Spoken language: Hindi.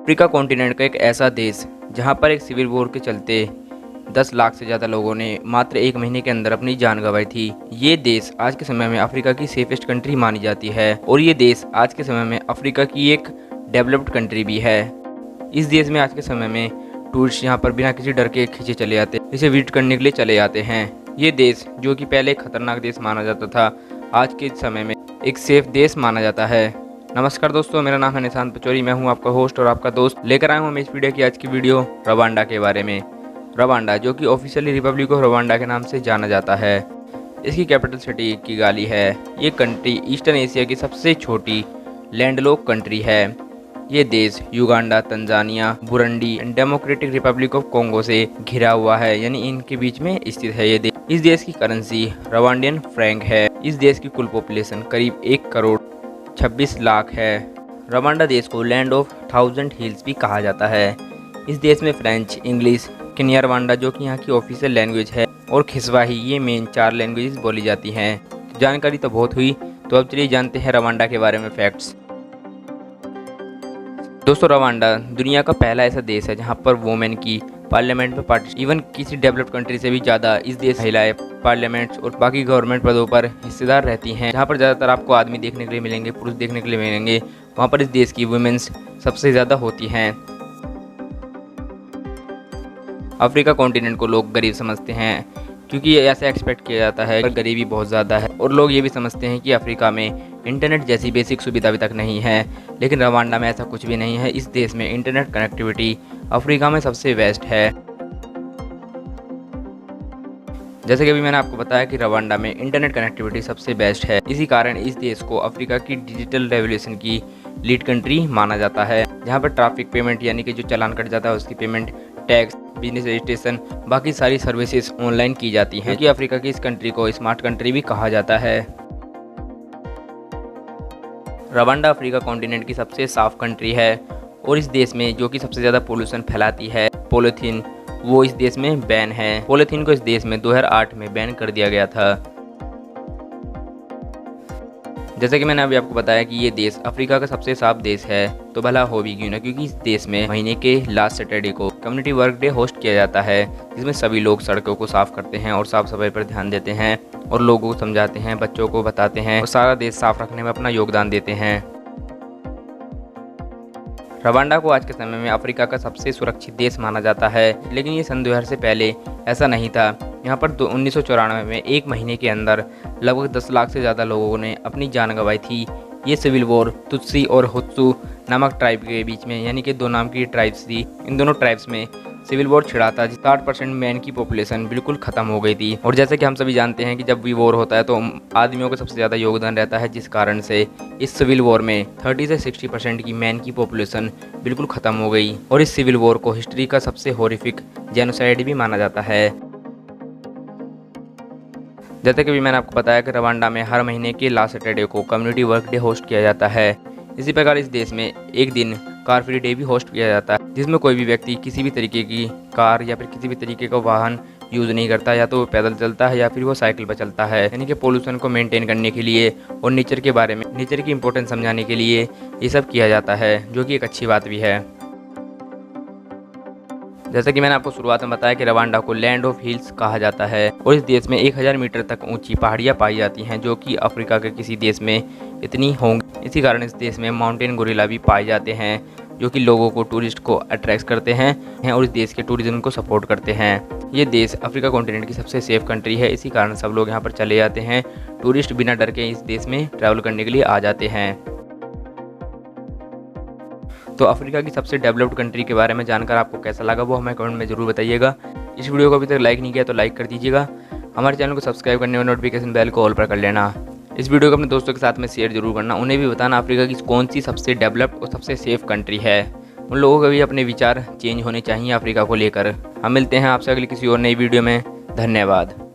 अफ्रीका कॉन्टिनेंट का एक ऐसा देश जहां पर एक सिविल वॉर के चलते 10 लाख से ज़्यादा लोगों ने मात्र एक महीने के अंदर अपनी जान गंवाई थी। ये देश आज के समय में अफ्रीका की सेफेस्ट कंट्री मानी जाती है और ये देश आज के समय में अफ्रीका की एक डेवलप्ड कंट्री भी है। इस देश में आज के समय में टूरिस्ट यहाँ पर बिना किसी डर के खींचे चले जाते, इसे विजिट करने के लिए चले जाते हैं। ये देश जो कि पहले एक खतरनाक देश माना जाता था, आज के समय में एक सेफ देश माना जाता है। नमस्कार दोस्तों, मेरा नाम है निशांत पचौरी, मैं हूं आपका होस्ट और आपका दोस्त। लेकर आया हूं मैं इस वीडियो की आज की वीडियो रवांडा के बारे में। रवांडा जो कि ऑफिशियली रिपब्लिक ऑफ रवांडा के नाम से जाना जाता है। इसकी कैपिटल सिटी किगाली है। ये कंट्री ईस्टर्न एशिया की सबसे छोटी लैंडलॉक कंट्री है। ये देश Uganda, Tanzania, Burundi and democratic Republic of Congo से घिरा हुआ है, यानी इनके बीच में स्थित है ये देश। इस देश की करेंसी रवांडियन फ्रैंक है। इस देश की कुल पॉपुलेशन करीब 1 करोड़ 26 लाख है। रवांडा देश को लैंड ऑफ 1000 हिल्स भी कहा जाता है। इस देश में फ्रेंच, इंग्लिश, किन्यारवांडा जो कि यहाँ की ऑफिशियल लैंग्वेज है, और खिस्वाही, ये मेन 4 लैंग्वेजेस बोली जाती हैं। तो जानकारी तो बहुत हुई, तो अब चलिए जानते हैं रवांडा के बारे में फैक्ट्स। दोस्तों, रवांडा दुनिया का पहला ऐसा देश है जहाँ पर वुमेन की पार्लियामेंट में पार्टिसिपेट, इवन किसी डेवलप्ड कंट्री से भी ज़्यादा इस देश महिलाएं पार्लियामेंट और बाकी गवर्नमेंट पदों पर हिस्सेदार रहती हैं। जहाँ पर ज़्यादातर आपको आदमी देखने के लिए मिलेंगे, पुरुष देखने के लिए मिलेंगे, वहाँ पर इस देश की वुमेन्स सबसे ज़्यादा होती हैं। अफ्रीका कॉन्टिनेंट को लोग गरीब समझते हैं क्योंकि ऐसा एक्सपेक्ट किया जाता है कि गरीबी बहुत ज़्यादा है, और लोग ये भी समझते हैं कि अफ्रीका में इंटरनेट जैसी बेसिक सुविधा अभी तक नहीं है। लेकिन रवांडा में ऐसा कुछ भी नहीं है। इस देश में इंटरनेट कनेक्टिविटी अफ्रीका में सबसे बेस्ट है। जैसे कि अभी मैंने आपको बताया कि रवांडा में इंटरनेट कनेक्टिविटी सबसे बेस्ट है, इसी कारण इस देश को अफ्रीका की डिजिटल रेवोल्यूशन की लीड कंट्री माना जाता है। जहाँ पर ट्रैफिक पेमेंट यानी कि जो चालान कट जाता है उसकी पेमेंट, टैक्स, बिजनेस रजिस्ट्रेशन, बाकी सारी सर्विसेज ऑनलाइन की जाती हैं, क्योंकि अफ्रीका की इस कंट्री को स्मार्ट कंट्री भी कहा जाता है। रवांडा अफ्रीका कॉन्टिनेंट की सबसे साफ कंट्री है, और इस देश में जो कि सबसे ज़्यादा पोल्यूशन फैलाती है पॉलीथीन, वो इस देश में बैन है। पॉलीथीन को इस देश में 2008 में बैन कर दिया गया था। जैसे कि मैंने अभी आपको बताया कि ये देश अफ्रीका का सबसे साफ देश है, तो भला हो भी क्यों ना, क्योंकि इस देश में महीने के लास्ट सैटरडे को कम्युनिटी वर्क डे होस्ट किया जाता है, जिसमें सभी लोग सड़कों को साफ करते हैं और साफ सफाई पर ध्यान देते हैं और लोगों को समझाते हैं, बच्चों को बताते हैं और सारा देश साफ रखने में अपना योगदान देते हैं। रवांडा को आज के समय में अफ्रीका का सबसे सुरक्षित देश माना जाता है, लेकिन ये सन 2000 से पहले ऐसा नहीं था। यहाँ पर 1994 में एक महीने के अंदर लगभग 10 लाख से ज़्यादा लोगों ने अपनी जान गंवाई थी। ये सिविल वॉर तुत्सी और हुत्सू नामक ट्राइब के बीच में, यानी कि 2 नाम की ट्राइब्स थी, इन दोनों ट्राइब्स में सिविल वॉर छिड़ा था। 60% मैन की पॉपुलेशन बिल्कुल ख़त्म हो गई थी। और जैसे कि हम सभी जानते हैं कि जब भी वॉर होता है तो आदमियों का सबसे ज़्यादा योगदान रहता है, जिस कारण से इस सिविल वॉर में 30 से 60% की मैन की पॉपुलेशन बिल्कुल ख़त्म हो गई। और इस सिविल वॉर को हिस्ट्री का सबसे हॉरिफिक जेनोसाइड भी माना जाता है। जैसे कि भी मैंने आपको बताया कि रवांडा में हर महीने के लास्ट सैटरडे को कम्युनिटी वर्क डे होस्ट किया जाता है। इसी प्रकार इस देश में एक दिन कार फ्री डे भी होस्ट किया जाता है, जिसमें कोई भी व्यक्ति किसी भी तरीके की कार या फिर किसी भी तरीके का वाहन यूज़ नहीं करता, या तो वो पैदल चलता है या फिर वो साइकिल पर चलता है। यानी कि पोल्यूशन को मेंटेन करने के लिए और नेचर के बारे में, नेचर की इंपॉर्टेंस समझाने के लिए ये सब किया जाता है, जो कि एक अच्छी बात भी है। जैसे कि मैंने आपको शुरुआत में बताया कि रवांडा को लैंड ऑफ हिल्स कहा जाता है, और इस देश में 1000 मीटर तक ऊंची पहाड़ियाँ पाई जाती हैं, जो कि अफ्रीका के किसी देश में इतनी होंगी। इसी कारण इस देश में माउंटेन गोरिल्ला भी पाए जाते हैं, जो कि लोगों को, टूरिस्ट को अट्रैक्ट करते हैं और इस देश के टूरिज्म को सपोर्ट करते हैं। ये देश अफ्रीका कॉन्टिनेंट की सबसे सेफ कंट्री है, इसी कारण सब लोग यहाँ पर चले जाते हैं। टूरिस्ट बिना डर के इस देश में ट्रैवल करने के लिए आ जाते हैं। तो अफ्रीका की सबसे डेवलप्ड कंट्री के बारे में जानकर आपको कैसा लगा, वो हमें कमेंट में ज़रूर बताइएगा। इस वीडियो को अभी तक लाइक नहीं किया तो लाइक कर दीजिएगा। हमारे चैनल को सब्सक्राइब करने और नोटिफिकेशन बेल को ऑल पर कर लेना। इस वीडियो को अपने दोस्तों के साथ में शेयर जरूर करना, उन्हें भी बताना अफ्रीका की कौन सी सबसे डेवलप्ड और सबसे सेफ कंट्री है। उन लोगों के भी अपने विचार चेंज होने चाहिए अफ्रीका को लेकर। हम मिलते हैं आपसे अगली किसी और नई वीडियो में। धन्यवाद।